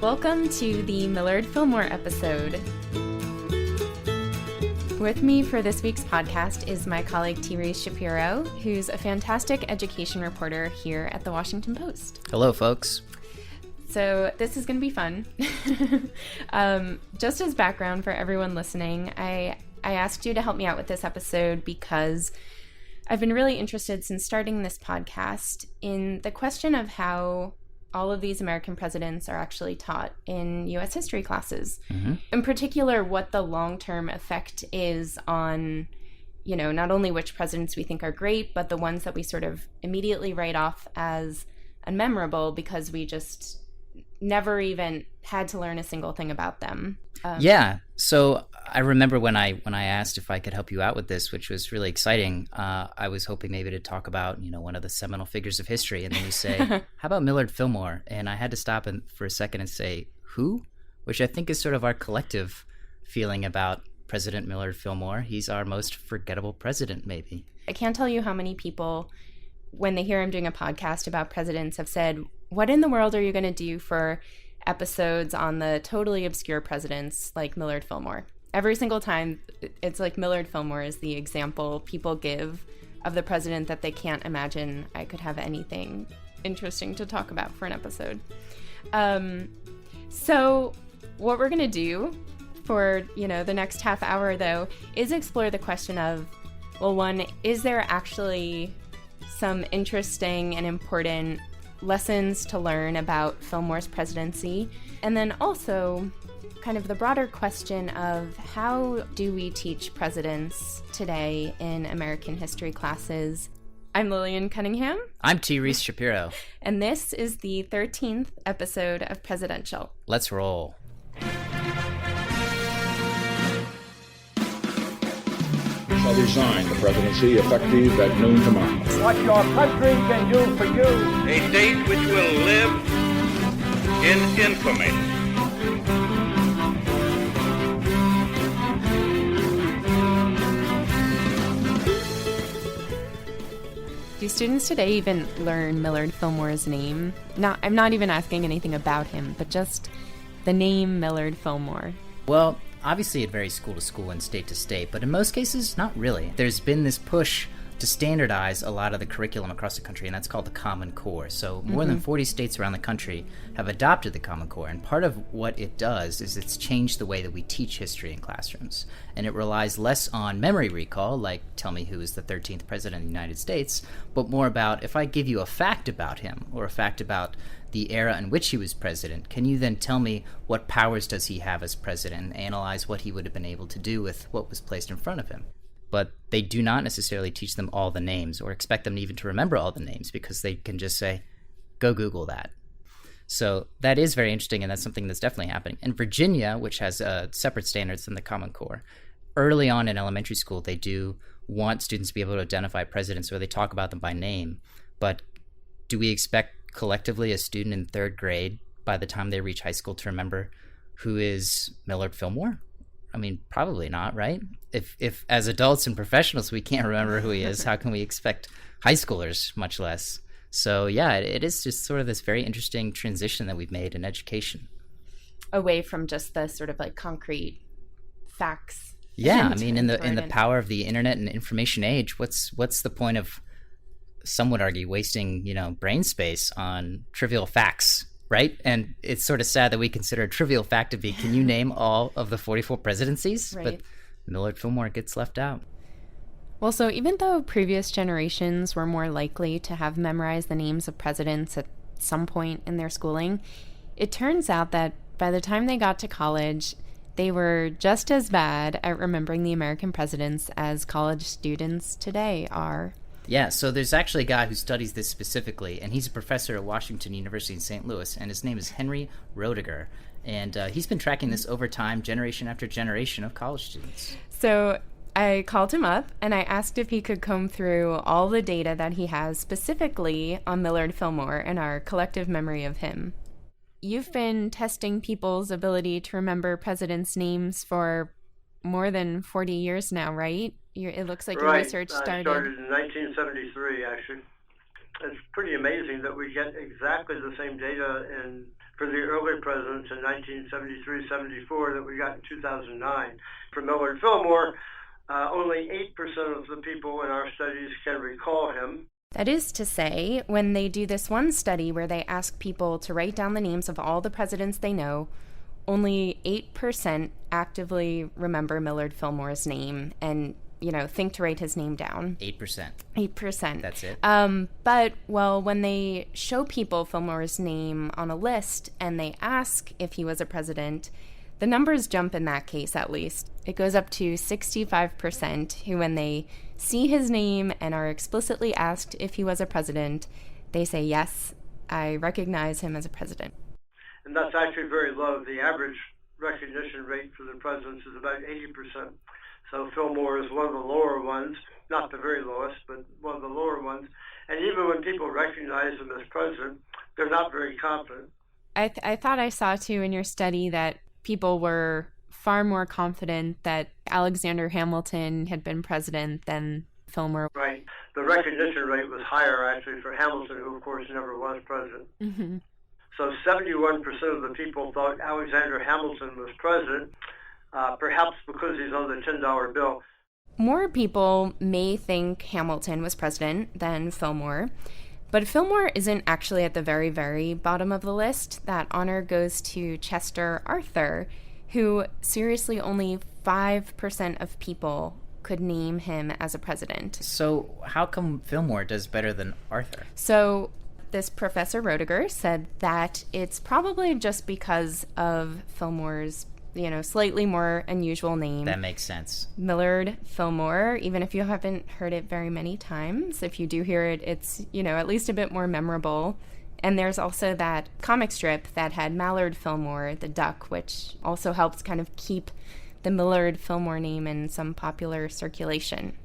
Welcome to the Millard Fillmore episode. With me for this week's podcast is my colleague Rees Shapiro, who's a fantastic education reporter here at the Washington Post. Hello, folks. So this is going to be fun. Just as background for everyone listening, I asked you to help me out with this episode because I've been really interested since starting this podcast in the question of how all of these American presidents are actually taught in U.S. history classes. Mm-hmm. In particular, what the long-term effect is on, not only which presidents we think are great, but the ones that we sort of immediately write off as unmemorable because we just never even had to learn a single thing about them. So I remember when I asked if I could help you out with this, which was really exciting, I was hoping maybe to talk about, one of the seminal figures of history. And then you say, how about Millard Fillmore? And I had to stop for a second and say, who? Which I think is sort of our collective feeling about President Millard Fillmore. He's our most forgettable president, maybe. I can't tell you how many people, when they hear I'm doing a podcast about presidents, have said, what in the world are you going to do for episodes on the totally obscure presidents like Millard Fillmore? Every single time, it's like Millard Fillmore is the example people give of the president that they can't imagine I could have anything interesting to talk about for an episode. So what we're going to do for, the next half hour, though, is explore the question of, well, one, is there actually some interesting and important lessons to learn about Fillmore's presidency? And then also kind of the broader question of how do we teach presidents today in American history classes? I'm Lillian Cunningham. I'm Rees Shapiro. And this is the 13th episode of Presidential. Let's roll. Shall resign the presidency effective at noon tomorrow. What your country can do for you. A date which will live in infamy. Do students today even learn Millard Fillmore's name? I'm not even asking anything about him, but just the name Millard Fillmore. Well, obviously it varies school to school and state to state, but in most cases, not really. There's been this push to standardize a lot of the curriculum across the country, and that's called the Common Core. So more than 40 states around the country have adopted the Common Core, and part of what it does is it's changed the way that we teach history in classrooms. And it relies less on memory recall, like tell me who is the 13th president of the United States, but more about if I give you a fact about him or a fact about the era in which he was president, can you then tell me what powers does he have as president and analyze what he would have been able to do with what was placed in front of him? But they do not necessarily teach them all the names or expect them even to remember all the names because they can just say, go Google that. So that is very interesting, and that's something that's definitely happening. In Virginia, which has separate standards than the Common Core, early on in elementary school, they do want students to be able to identify presidents, or they talk about them by name. But do we expect collectively a student in third grade, by the time they reach high school, to remember who is Millard Fillmore? I mean, probably not, right? If as adults and professionals we can't remember who he is, how can we expect high schoolers, much less? So yeah, it is just sort of this very interesting transition that we've made in education. Away from just the sort of like concrete facts. Yeah, I mean, in the power of the internet and information age, what's the point of, some would argue, wasting, brain space on trivial facts? Right? And it's sort of sad that we consider a trivial fact to be, can you name all of the 44 presidencies? Right. But Millard Fillmore gets left out. Well, so even though previous generations were more likely to have memorized the names of presidents at some point in their schooling, it turns out that by the time they got to college, they were just as bad at remembering the American presidents as college students today are. Yeah, so there's actually a guy who studies this specifically, and he's a professor at Washington University in St. Louis, and his name is Henry Roediger. And he's been tracking this over time, generation after generation of college students. So I called him up, and I asked if he could comb through all the data that he has specifically on Millard Fillmore and our collective memory of him. You've been testing people's ability to remember presidents' names for more than 40 years now, right? It looks like your research started... I started in 1973, actually. It's pretty amazing that we get exactly the same data for the early presidents in 1973-74 that we got in 2009. For Millard Fillmore, only 8% of the people in our studies can recall him. That is to say, when they do this one study where they ask people to write down the names of all the presidents they know, only 8% actively remember Millard Fillmore's name and, think to write his name down. 8%. 8%. That's it. But when they show people Fillmore's name on a list and they ask if he was a president, the numbers jump in that case, at least. It goes up to 65% who, when they see his name and are explicitly asked if he was a president, they say, yes, I recognize him as a president. And that's actually very low. The average recognition rate for the presidents is about 80%. So Fillmore is one of the lower ones, not the very lowest, but one of the lower ones. And even when people recognize him as president, they're not very confident. I thought I saw, too, in your study that people were far more confident that Alexander Hamilton had been president than Fillmore. Right. The recognition rate was higher, actually, for Hamilton, who, of course, never was president. Mm-hmm. So 71% of the people thought Alexander Hamilton was president, perhaps because he's on the $10 bill. More people may think Hamilton was president than Fillmore, but Fillmore isn't actually at the very, very bottom of the list. That honor goes to Chester Arthur, who seriously only 5% of people could name him as a president. So how come Fillmore does better than Arthur? So this Professor Roediger said that it's probably just because of Fillmore's, slightly more unusual name. That makes sense. Millard Fillmore, even if you haven't heard it very many times, if you do hear it, it's, at least a bit more memorable. And there's also that comic strip that had Mallard Fillmore, the duck, which also helps kind of keep the Millard Fillmore name in some popular circulation.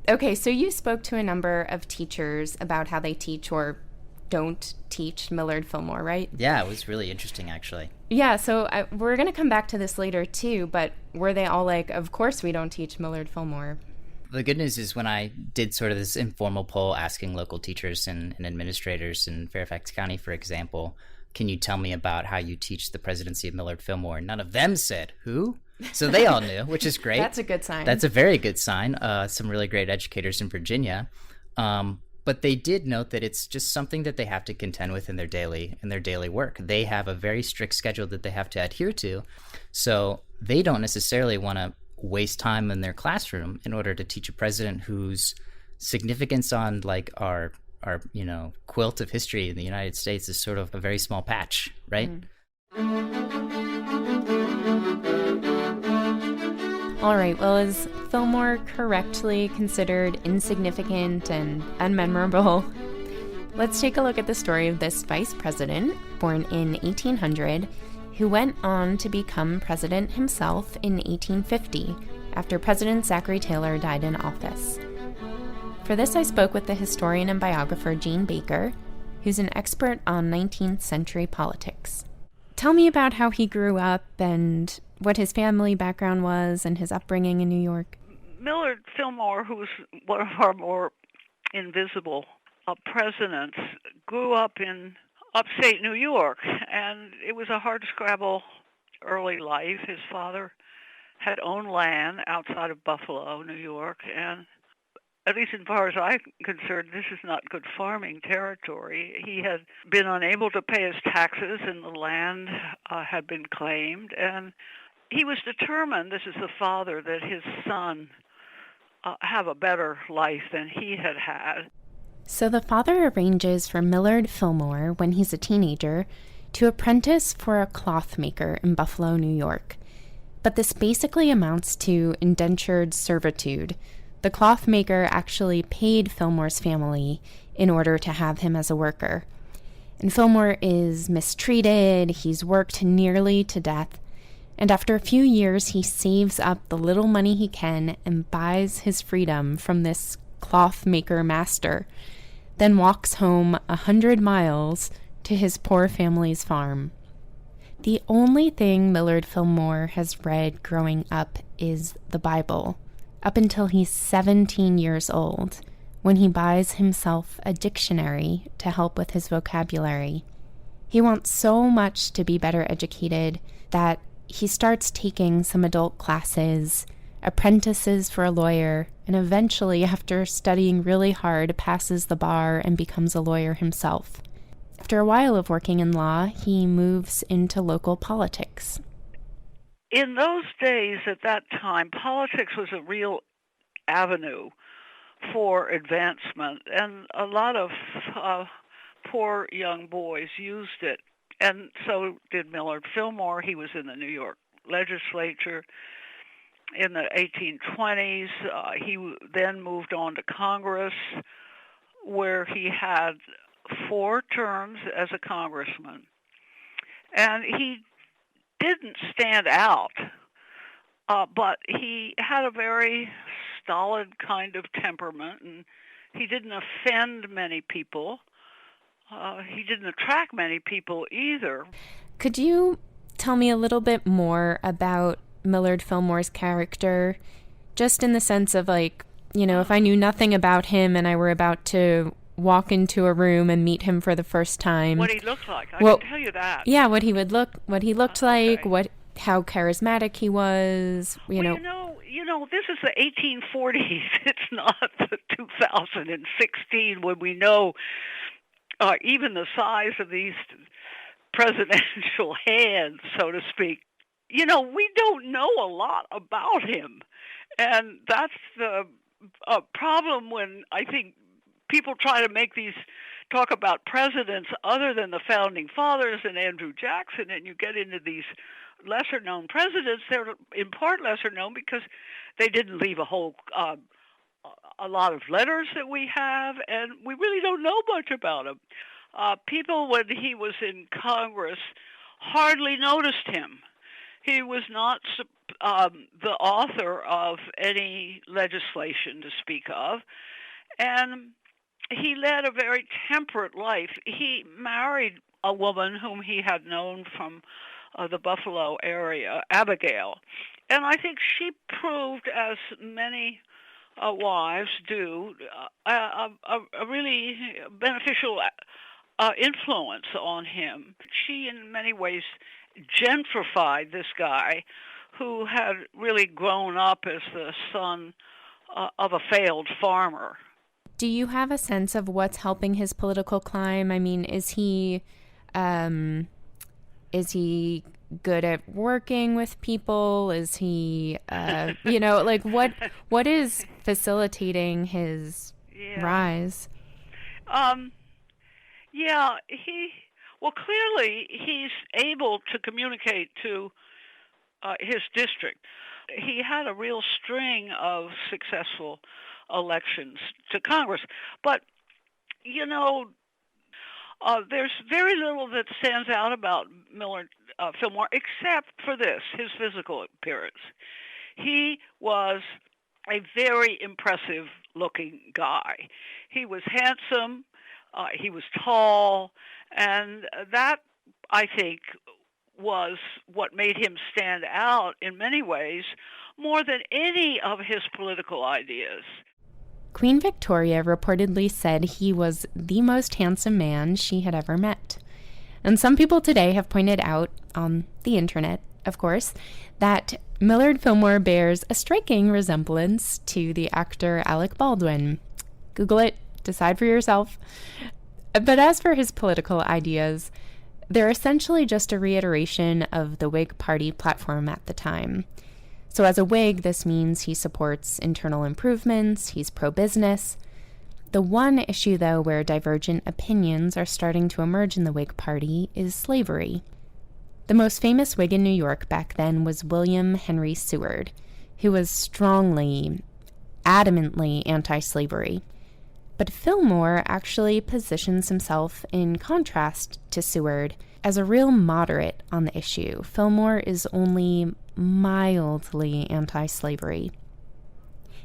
Okay, so you spoke to a number of teachers about how they teach or don't teach Millard Fillmore, right? Yeah, it was really interesting, actually. Yeah, so we're going to come back to this later, too, but were they all like, of course we don't teach Millard Fillmore? The good news is when I did sort of this informal poll asking local teachers and administrators in Fairfax County, for example, can you tell me about how you teach the presidency of Millard Fillmore? None of them said, who? So they all knew, which is great. That's a good sign. That's a very good sign. Some really great educators in Virginia. But they did note that it's just something that they have to contend with in their daily work. They have a very strict schedule that they have to adhere to. So they don't necessarily want to waste time in their classroom in order to teach a president whose significance on like our quilt of history in the United States is sort of a very small patch, right? All right, well, is Fillmore correctly considered insignificant and unmemorable? Let's take a look at the story of this vice president, born in 1800, who went on to become president himself in 1850, after President Zachary Taylor died in office. For this, I spoke with the historian and biographer Jean Baker, who's an expert on 19th century politics. Tell me about how he grew up and what his family background was and his upbringing in New York. Millard Fillmore, who was one of our more invisible presidents, grew up in upstate New York, and it was a hard-to-scrabble early life. His father had owned land outside of Buffalo, New York, and at least as far as I'm concerned, this is not good farming territory. He had been unable to pay his taxes, and the land had been claimed, and he was determined, this is the father, that his son have a better life than he had had. So the father arranges for Millard Fillmore, when he's a teenager, to apprentice for a cloth maker in Buffalo, New York. But this basically amounts to indentured servitude. The cloth maker actually paid Fillmore's family in order to have him as a worker. And Fillmore is mistreated, he's worked nearly to death, and after a few years he saves up the little money he can and buys his freedom from this cloth maker master, then walks home 100 miles to his poor family's farm. The only thing Millard Fillmore has read growing up is the Bible, up until he's 17 years old, when he buys himself a dictionary to help with his vocabulary. He wants so much to be better educated that he starts taking some adult classes, apprentices for a lawyer, and eventually, after studying really hard, passes the bar and becomes a lawyer himself. After a while of working in law, he moves into local politics. In those days, at that time, politics was a real avenue for advancement, and a lot of poor young boys used it. And so did Millard Fillmore. He was in the New York legislature in the 1820s. He then moved on to Congress, where he had 4 terms as a congressman. And he didn't stand out, but he had a very stolid kind of temperament, and he didn't offend many people. He didn't attract many people either. Could you tell me a little bit more about Millard Fillmore's character, just in the sense of, like, you know, if I knew nothing about him and I were about to walk into a room and meet him for the first time, what he looked like? I can tell you that. Yeah, what he looked like, how charismatic he was. You know, this is the 1840s. It's not the 2016 when we know even the size of these presidential hands, so to speak. You know, we don't know a lot about him. And that's the problem when I think people try to talk about presidents other than the founding fathers and Andrew Jackson, and you get into these lesser-known presidents. They're in part lesser-known because they didn't leave a lot of letters that we have, and we really don't know much about him. People, when he was in Congress, hardly noticed him. He was not the author of any legislation to speak of, and he led a very temperate life. He married a woman whom he had known from the Buffalo area, Abigail, and I think she proved, as many wives do, a really beneficial influence on him. She, in many ways, gentrified this guy who had really grown up as the son of a failed farmer. Do you have a sense of what's helping his political climb? I mean, is he good at working with people? Is he, what is facilitating his rise? Clearly he's able to communicate to his district. He had a real string of successful elections to Congress. But, you know, there's very little that stands out about Millard Fillmore except for this, his physical appearance. He was a very impressive-looking guy. He was handsome, he was tall, and that, I think, was what made him stand out in many ways more than any of his political ideas. Queen Victoria reportedly said he was the most handsome man she had ever met. And some people today have pointed out, on the internet, of course, that Millard Fillmore bears a striking resemblance to the actor Alec Baldwin. Google it, decide for yourself. But as for his political ideas, they're essentially just a reiteration of the Whig Party platform at the time. So as a Whig, this means he supports internal improvements, he's pro-business. The one issue, though, where divergent opinions are starting to emerge in the Whig Party is slavery. The most famous Whig in New York back then was William Henry Seward, who was strongly, adamantly anti-slavery. But Fillmore actually positions himself in contrast to Seward as a real moderate on the issue. Fillmore is only mildly anti-slavery.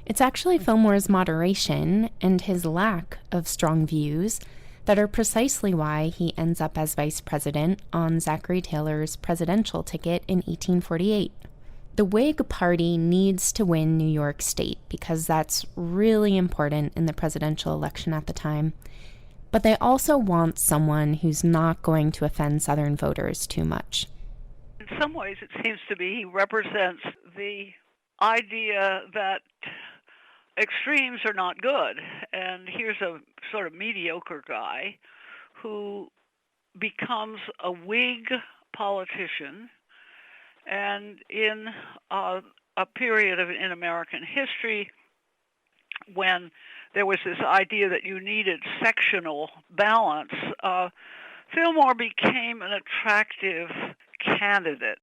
It's actually Fillmore's moderation and his lack of strong views that are precisely why he ends up as vice president on Zachary Taylor's presidential ticket in 1848. The Whig Party needs to win New York State because that's really important in the presidential election at the time. But they also want someone who's not going to offend Southern voters too much. In some ways, it seems to be he represents the idea that extremes are not good. And here's a sort of mediocre guy who becomes a Whig politician. And in a period in American history when there was this idea that you needed sectional balance, Fillmore became an attractive candidate.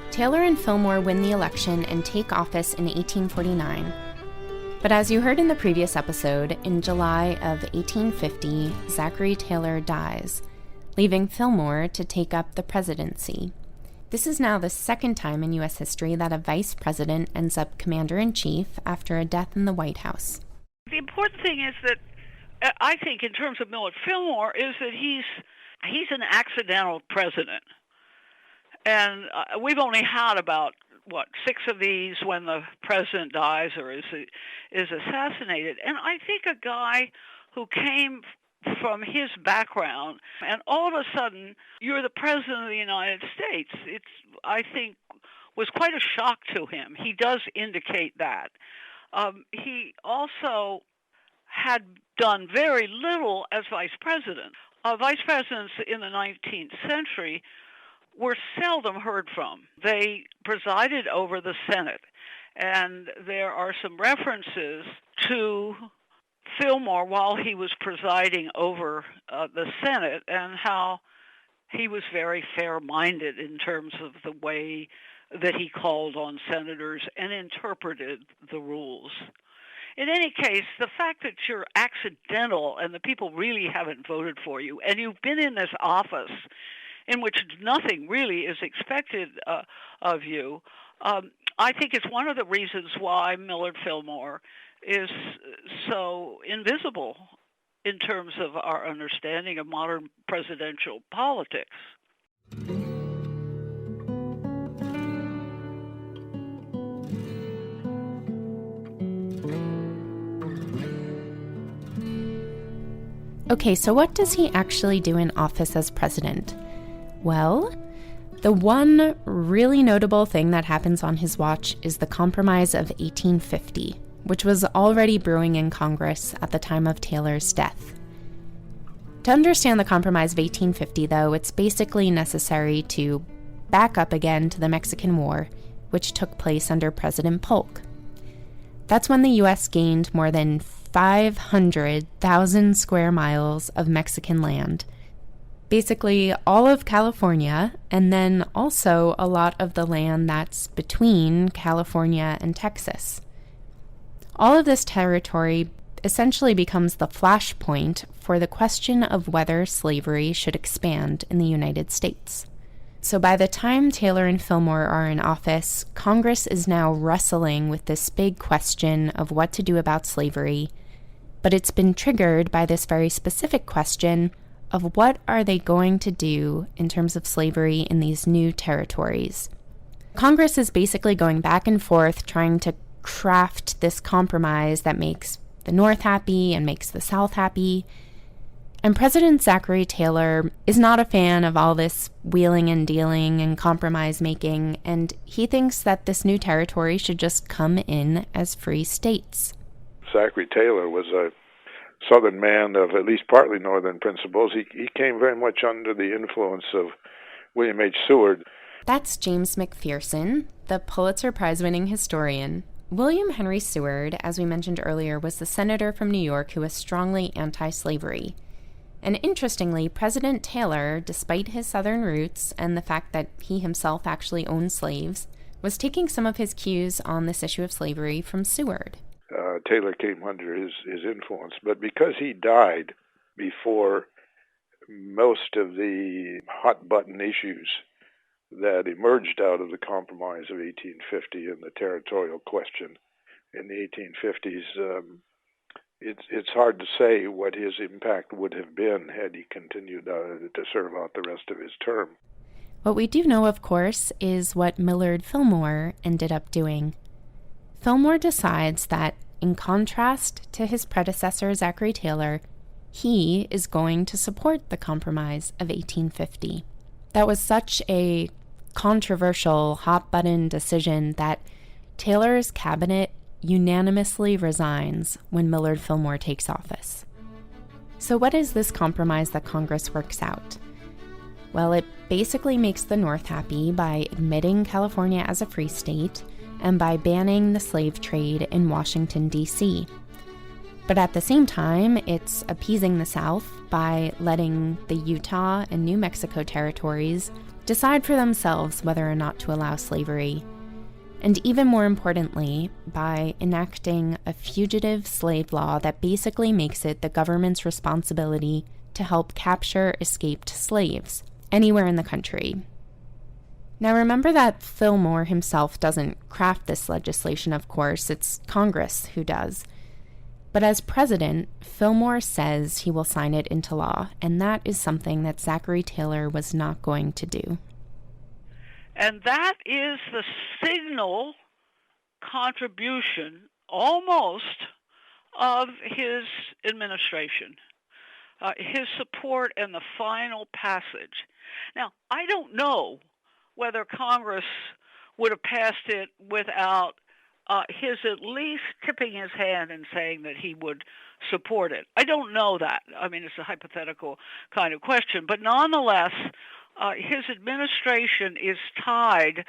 Taylor and Fillmore win the election and take office in 1849. But as you heard in the previous episode, in July of 1850, Zachary Taylor dies, leaving Fillmore to take up the presidency. This is now the second time in U.S. history that a vice president ends up commander-in-chief after a death in the White House. The important thing is that I think in terms of Millard Fillmore is that he's an accidental president. And we've only had about, 6 of these when the president dies or is assassinated. And I think a guy who came from his background, and all of a sudden, you're the president of the United States. I think, was quite a shock to him. He does indicate that. He also had done very little as vice president. Vice presidents in the 19th century were seldom heard from. They presided over the Senate, and there are some references to Fillmore while he was presiding over the Senate and how he was very fair-minded in terms of the way that he called on senators and interpreted the rules. In any case, the fact that you're accidental and the people really haven't voted for you, and you've been in this office in which nothing really is expected of you, I think it's one of the reasons why Millard Fillmore is so invisible in terms of our understanding of modern presidential politics. Okay, so what does he actually do in office as president? Well, the one really notable thing that happens on his watch is the Compromise of 1850, which was already brewing in Congress at the time of Taylor's death. To understand the Compromise of 1850, though, it's basically necessary to back up again to the Mexican War, which took place under President Polk. That's when the U.S. gained more than 500,000 square miles of Mexican land, basically all of California, and then also a lot of the land that's between California and Texas. All of this territory essentially becomes the flashpoint for the question of whether slavery should expand in the United States. So by the time Taylor and Fillmore are in office, Congress is now wrestling with this big question of what to do about slavery, but it's been triggered by this very specific question of what are they going to do in terms of slavery in these new territories. Congress is basically going back and forth trying to craft this compromise that makes the North happy and makes the South happy. And President Zachary Taylor is not a fan of all this wheeling and dealing and compromise making, and he thinks that this new territory should just come in as free states. Zachary Taylor was a Southern man of at least partly Northern principles. He came very much under the influence of William H. Seward. That's James McPherson, the Pulitzer Prize-winning historian. William Henry Seward, as we mentioned earlier, was the senator from New York who was strongly anti-slavery. And interestingly, President Taylor, despite his Southern roots and the fact that he himself actually owned slaves, was taking some of his cues on this issue of slavery from Seward. Taylor came under his influence, but because he died before most of the hot-button issues that emerged out of the Compromise of 1850 and the territorial question in the 1850s, it's hard to say what his impact would have been had he continued to serve out the rest of his term. What we do know, of course, is what Millard Fillmore ended up doing. Fillmore decides that, in contrast to his predecessor Zachary Taylor, he is going to support the Compromise of 1850. That was such a controversial, hot-button decision that Taylor's cabinet unanimously resigns when Millard Fillmore takes office. So what is this compromise that Congress works out? Well, it basically makes the North happy by admitting California as a free state and by banning the slave trade in Washington, D.C. But at the same time, it's appeasing the South by letting the Utah and New Mexico territories decide for themselves whether or not to allow slavery. And even more importantly, by enacting a fugitive slave law that basically makes it the government's responsibility to help capture escaped slaves anywhere in the country. Now remember that Fillmore himself doesn't craft this legislation, of course, it's Congress who does. But as president, Fillmore says he will sign it into law, and that is something that Zachary Taylor was not going to do. And that is the signal contribution, almost, of his administration, his support and the final passage. Now, I don't know whether Congress would have passed it without his at least tipping his hand and saying that he would support it. I don't know that. I mean, it's a hypothetical kind of question. But nonetheless, his administration is tied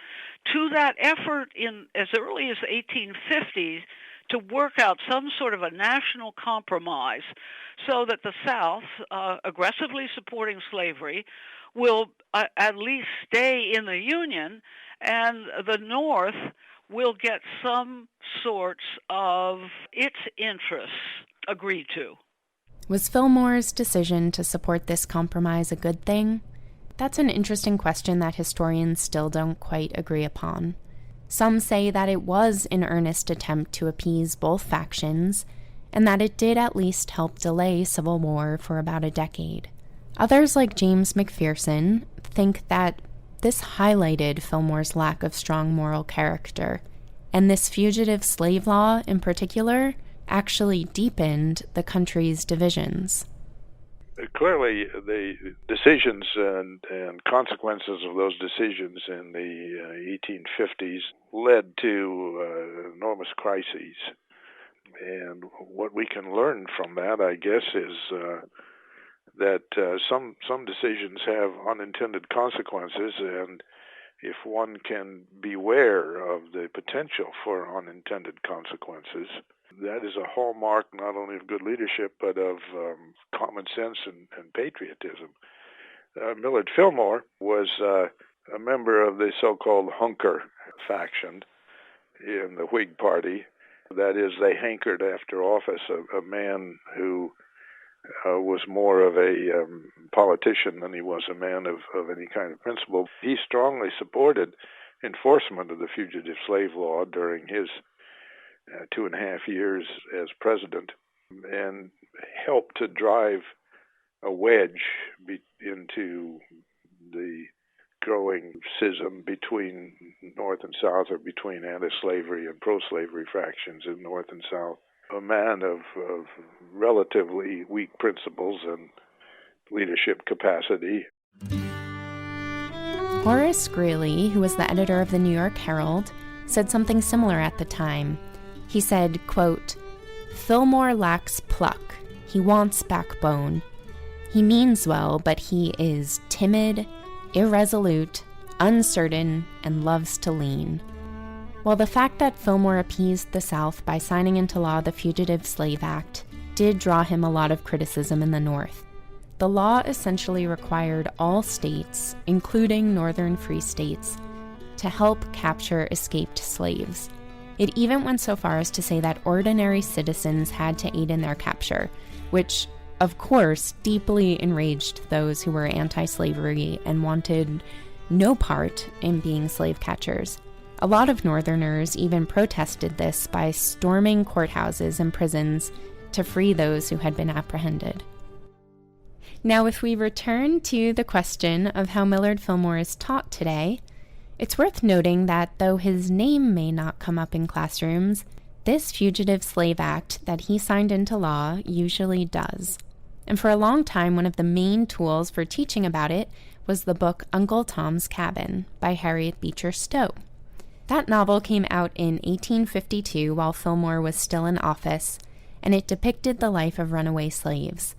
to that effort in as early as the 1850s to work out some sort of a national compromise so that the South, aggressively supporting slavery, will at least stay in the Union, and the North will get some sorts of its interests agreed to. Was Fillmore's decision to support this compromise a good thing? That's an interesting question that historians still don't quite agree upon. Some say that it was an earnest attempt to appease both factions, and that it did at least help delay civil war for about a decade. Others, like James McPherson, think that this highlighted Fillmore's lack of strong moral character, and this fugitive slave law in particular actually deepened the country's divisions. Clearly, the decisions and consequences of those decisions in the 1850s led to enormous crises. And what we can learn from that, I guess, is that some decisions have unintended consequences, and if one can beware of the potential for unintended consequences, that is a hallmark not only of good leadership, but of common sense and patriotism. Millard Fillmore was a member of the so-called Hunker faction in the Whig Party. That is, they hankered after office a man who was more of a politician than he was a man of any kind of principle. He strongly supported enforcement of the fugitive slave law during his 2.5 years as president, and helped to drive a wedge into the growing schism between North and South, or between anti-slavery and pro-slavery factions in North and South. A man of relatively weak principles and leadership capacity. Horace Greeley, who was the editor of the New York Herald, said something similar at the time. He said, quote, "Fillmore lacks pluck. He wants backbone. He means well, but he is timid, irresolute, uncertain, and loves to lean." While the fact that Fillmore appeased the South by signing into law the Fugitive Slave Act did draw him a lot of criticism in the North, the law essentially required all states, including northern free states, to help capture escaped slaves. It even went so far as to say that ordinary citizens had to aid in their capture, which, of course, deeply enraged those who were anti-slavery and wanted no part in being slave catchers. A lot of Northerners even protested this by storming courthouses and prisons to free those who had been apprehended. Now, if we return to the question of how Millard Fillmore is taught today, it's worth noting that though his name may not come up in classrooms, this Fugitive Slave Act that he signed into law usually does. And for a long time, one of the main tools for teaching about it was the book Uncle Tom's Cabin by Harriet Beecher Stowe. That novel came out in 1852 while Fillmore was still in office, and it depicted the life of runaway slaves.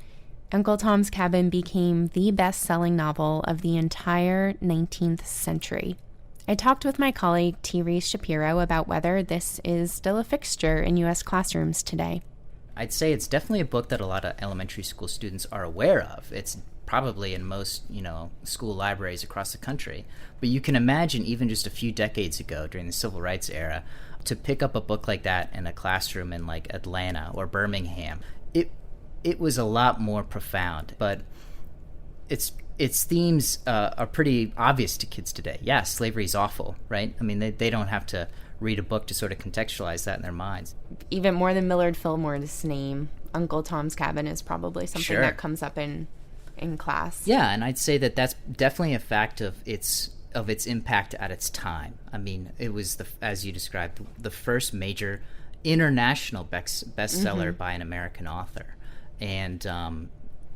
Uncle Tom's Cabin became the best-selling novel of the entire 19th century. I talked with my colleague T. Rees Shapiro about whether this is still a fixture in U.S. classrooms today. I'd say it's definitely a book that a lot of elementary school students are aware of. It's probably in most, school libraries across the country. But you can imagine even just a few decades ago during the Civil Rights era, to pick up a book like that in a classroom in like Atlanta or Birmingham, it was a lot more profound. But its themes are pretty obvious to kids today. Yeah, slavery's awful, right? I mean, they don't have to read a book to sort of contextualize that in their minds. Even more than Millard Fillmore's name, Uncle Tom's Cabin is probably something that comes up in class. Yeah, and I'd say that that's definitely a fact of its impact at its time. I mean, it was, as you described, the first major international bestseller by an American author. And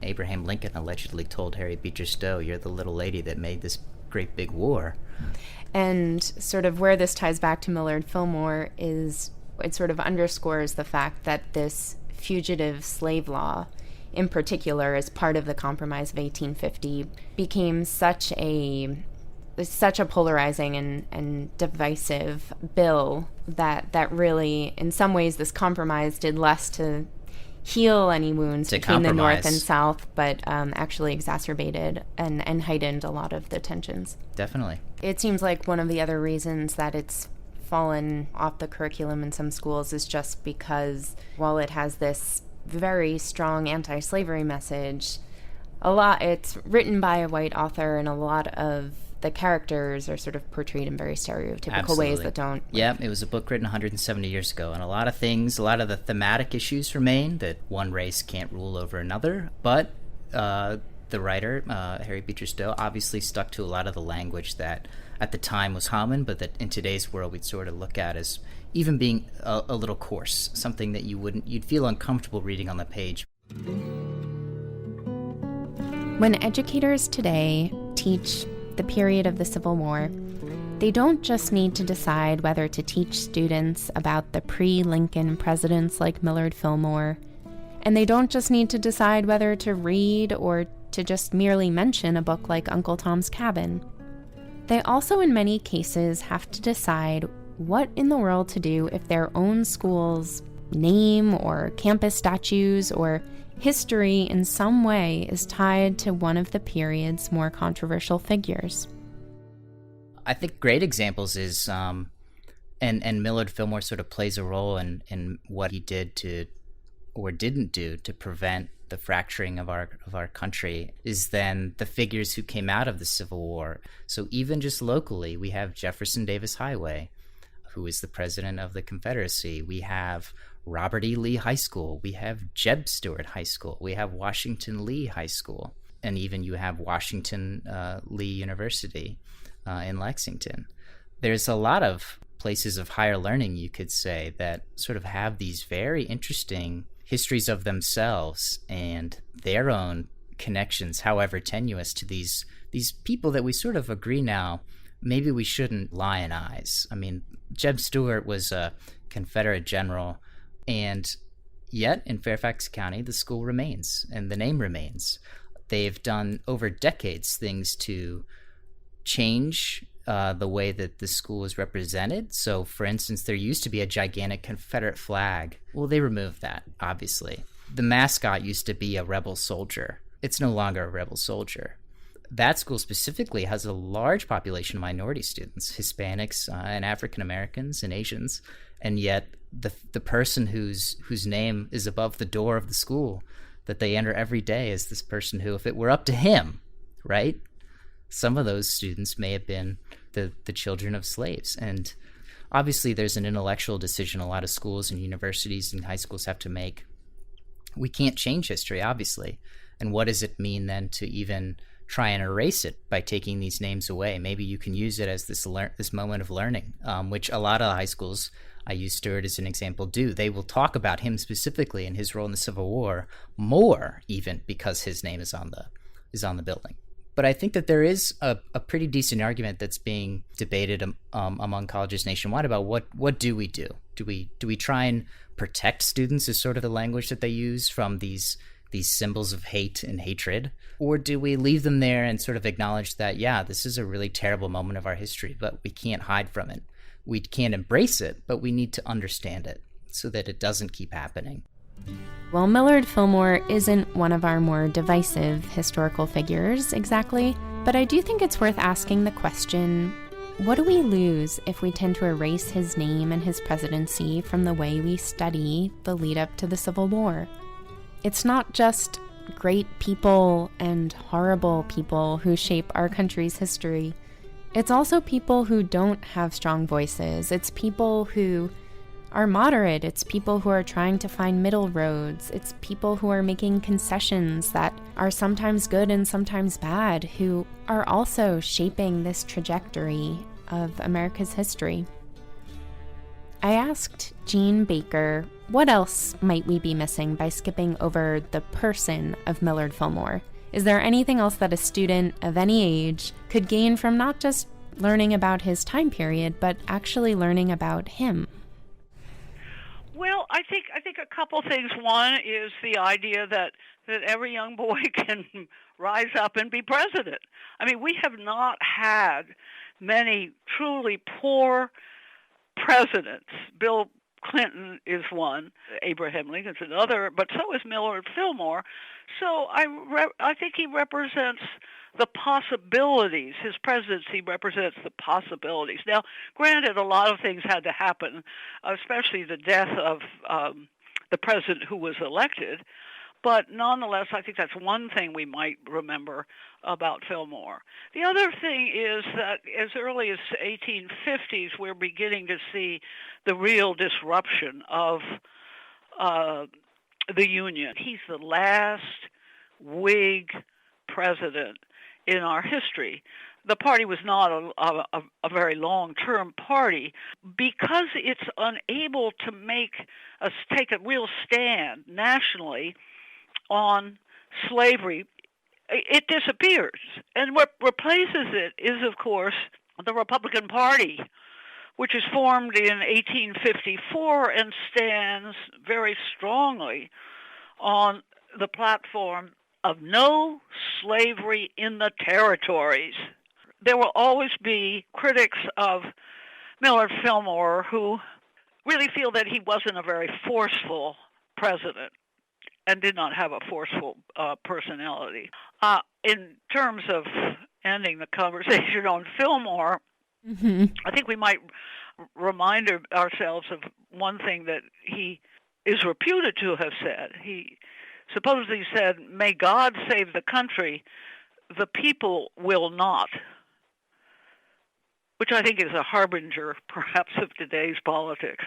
Abraham Lincoln allegedly told Harriet Beecher Stowe, "You're the little lady that made this great big war." And sort of where this ties back to Millard Fillmore is it sort of underscores the fact that this fugitive slave law, in particular, as part of the Compromise of 1850, became such a polarizing and divisive bill that really, in some ways, this compromise did less to heal any wounds between the North and South, but actually exacerbated and heightened a lot of the tensions. Definitely. It seems like one of the other reasons that it's fallen off the curriculum in some schools is just because while it has this very strong anti-slavery message, it's written by a white author, and a lot of the characters are sort of portrayed in very stereotypical ways that don't... Yeah, it was a book written 170 years ago, and a lot of the thematic issues remain, that one race can't rule over another, but the writer, Harriet Beecher Stowe, obviously stuck to a lot of the language that at the time was common, but that in today's world we'd sort of look at as even being a little coarse, something that you'd feel uncomfortable reading on the page. When educators today teach the period of the Civil War, they don't just need to decide whether to teach students about the pre-Lincoln presidents like Millard Fillmore, and they don't just need to decide whether to read or to just merely mention a book like Uncle Tom's Cabin. They also, in many cases, have to decide what in the world to do if their own school's name or campus statues or history in some way is tied to one of the period's more controversial figures. I think great examples is, and Millard Fillmore sort of plays a role in what he did to, or didn't do, to prevent the fracturing of our country, is then the figures who came out of the Civil War. So even just locally, we have Jefferson Davis Highway, who is the president of the Confederacy. We have Robert E. Lee High School. We have Jeb Stuart High School. We have Washington Lee High School. And even you have Washington Lee University in Lexington. There's a lot of places of higher learning, you could say, that sort of have these very interesting histories of themselves and their own connections, however tenuous, to these people that we sort of agree now maybe we shouldn't lionize. I mean, Jeb Stuart was a Confederate general, and yet in Fairfax County, the school remains and the name remains. They've done over decades things to change the way that the school is represented. So, for instance, there used to be a gigantic Confederate flag. Well, they removed that, obviously. The mascot used to be a rebel soldier. It's no longer a rebel soldier. That school specifically has a large population of minority students, Hispanics and African Americans and Asians, and yet the person whose name is above the door of the school that they enter every day is this person who, if it were up to him, right, some of those students may have been the children of slaves. And obviously there's an intellectual decision a lot of schools and universities and high schools have to make we can't change history, obviously. And what does it mean then to even try and erase it by taking these names away? Maybe you can use it as this moment of learning, which a lot of high schools, I use Stewart as an example, do. They will talk about him specifically and his role in the Civil War more, even because his name is on the building. But I think that there is a pretty decent argument that's being debated among colleges nationwide about what do we do? Do we try and protect students, is sort of the language that they use, from these symbols of hate and hatred? Or do we leave them there and sort of acknowledge that, yeah, this is a really terrible moment of our history, but we can't hide from it. We can't embrace it, but we need to understand it so that it doesn't keep happening. Well, Millard Fillmore isn't one of our more divisive historical figures exactly, but I do think it's worth asking the question, what do we lose if we tend to erase his name and his presidency from the way we study the lead up to the Civil War? It's not just great people and horrible people who shape our country's history. It's also people who don't have strong voices. It's people who are moderate. It's people who are trying to find middle roads. It's people who are making concessions that are sometimes good and sometimes bad, who are also shaping this trajectory of America's history. I asked Jean Baker, what else might we be missing by skipping over the person of Millard Fillmore? Is there anything else that a student of any age could gain from not just learning about his time period, but actually learning about him? Well, I think a couple things. One is the idea that every young boy can rise up and be president. I mean, we have not had many truly poor presidents. Bill Clinton is one, Abraham Lincoln's another, but so is Millard Fillmore. So I think he represents the possibilities. His presidency represents the possibilities. Now, granted, a lot of things had to happen, especially the death of the president who was elected. But nonetheless, I think that's one thing we might remember about Fillmore. The other thing is that as early as 1850s, we're beginning to see the real disruption of the Union. He's the last Whig president in our history. The party was not a very long-term party because it's unable to take a real stand nationally on slavery. It disappears. And what replaces it is, of course, the Republican Party, which is formed in 1854 and stands very strongly on the platform of no slavery in the territories. There will always be critics of Millard Fillmore who really feel that he wasn't a very forceful president and did not have a forceful personality. In terms of ending the conversation on Fillmore, I think we might remind ourselves of one thing that he is reputed to have said. He supposedly said, "May God save the country, the people will not," which I think is a harbinger, perhaps, of today's politics.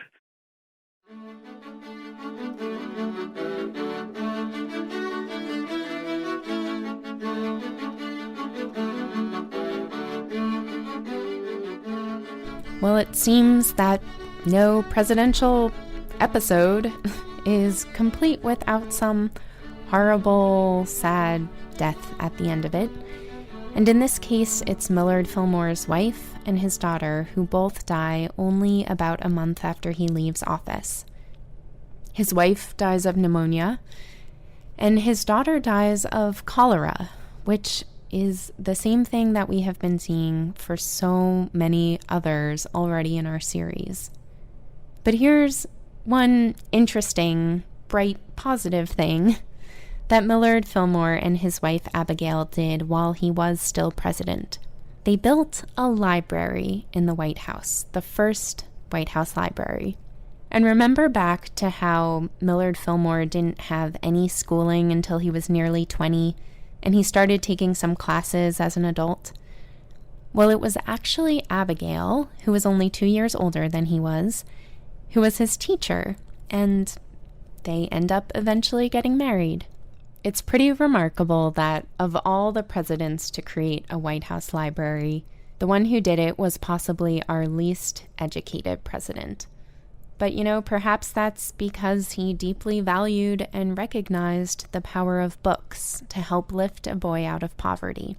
Well, it seems that no presidential episode is complete without some horrible, sad death at the end of it. And in this case, it's Millard Fillmore's wife and his daughter who both die only about a month after he leaves office. His wife dies of pneumonia, and his daughter dies of cholera, which is the same thing that we have been seeing for so many others already in our series. But here's one interesting, bright, positive thing that Millard Fillmore and his wife Abigail did while he was still president. They built a library in the White House, the first White House library. And remember back to how Millard Fillmore didn't have any schooling until he was nearly 20, and he started taking some classes as an adult? Well, it was actually Abigail, who was only 2 years older than he was, who was his teacher. And they end up eventually getting married. It's pretty remarkable that of all the presidents to create a White House library, the one who did it was possibly our least educated president. But, perhaps that's because he deeply valued and recognized the power of books to help lift a boy out of poverty.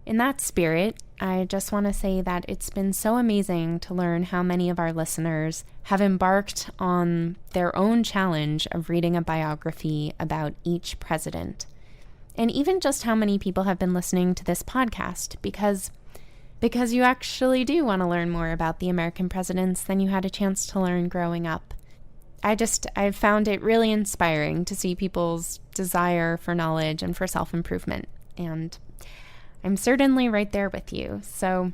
In that spirit, I just want to say that it's been so amazing to learn how many of our listeners have embarked on their own challenge of reading a biography about each president. And even just how many people have been listening to this podcast, because you actually do want to learn more about the American presidents than you had a chance to learn growing up. I've found it really inspiring to see people's desire for knowledge and for self-improvement. And I'm certainly right there with you. So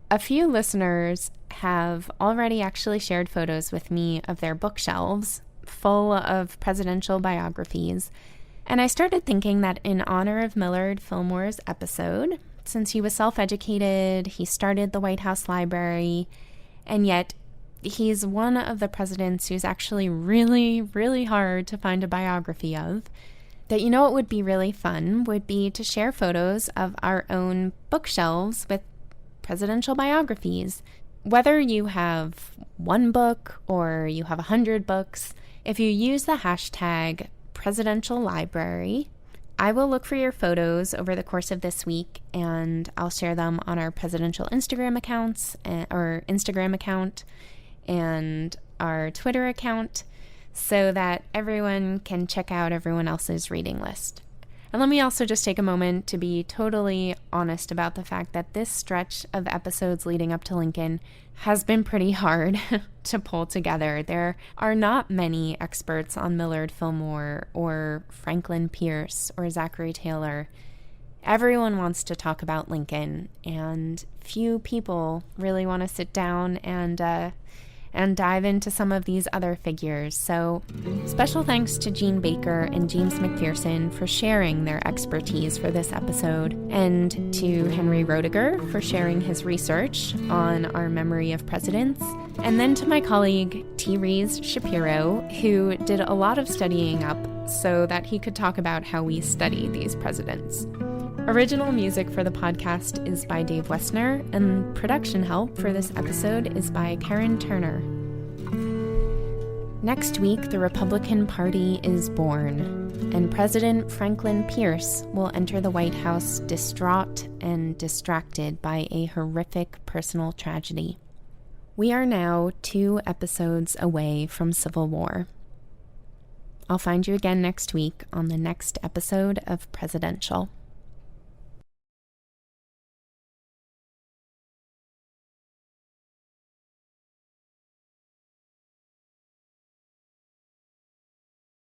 a few listeners have already actually shared photos with me of their bookshelves full of presidential biographies. And I started thinking that in honor of Millard Fillmore's episode, since he was self-educated, he started the White House Library, and yet he's one of the presidents who's actually really, really hard to find a biography of, that what would be really fun would be to share photos of our own bookshelves with presidential biographies. Whether you have one book or you have 100 books, if you use the hashtag presidential library, I will look for your photos over the course of this week, and I'll share them on our presidential Instagram accounts, or Instagram account, and our Twitter account, so that everyone can check out everyone else's reading list. And let me also just take a moment to be totally honest about the fact that this stretch of episodes leading up to Lincoln has been pretty hard to pull together. There are not many experts on Millard Fillmore or Franklin Pierce or Zachary Taylor. Everyone wants to talk about Lincoln, and few people really want to sit down and dive into some of these other figures. So special thanks to Jean Baker and James McPherson for sharing their expertise for this episode, and to Henry Roediger for sharing his research on our memory of presidents, and then to my colleague Rees Shapiro, who did a lot of studying up so that he could talk about how we study these presidents. Original music for the podcast is by Dave Westner, and production help for this episode is by Karen Turner. Next week, the Republican Party is born, and President Franklin Pierce will enter the White House distraught and distracted by a horrific personal tragedy. We are now 2 episodes away from Civil War. I'll find you again next week on the next episode of Presidential.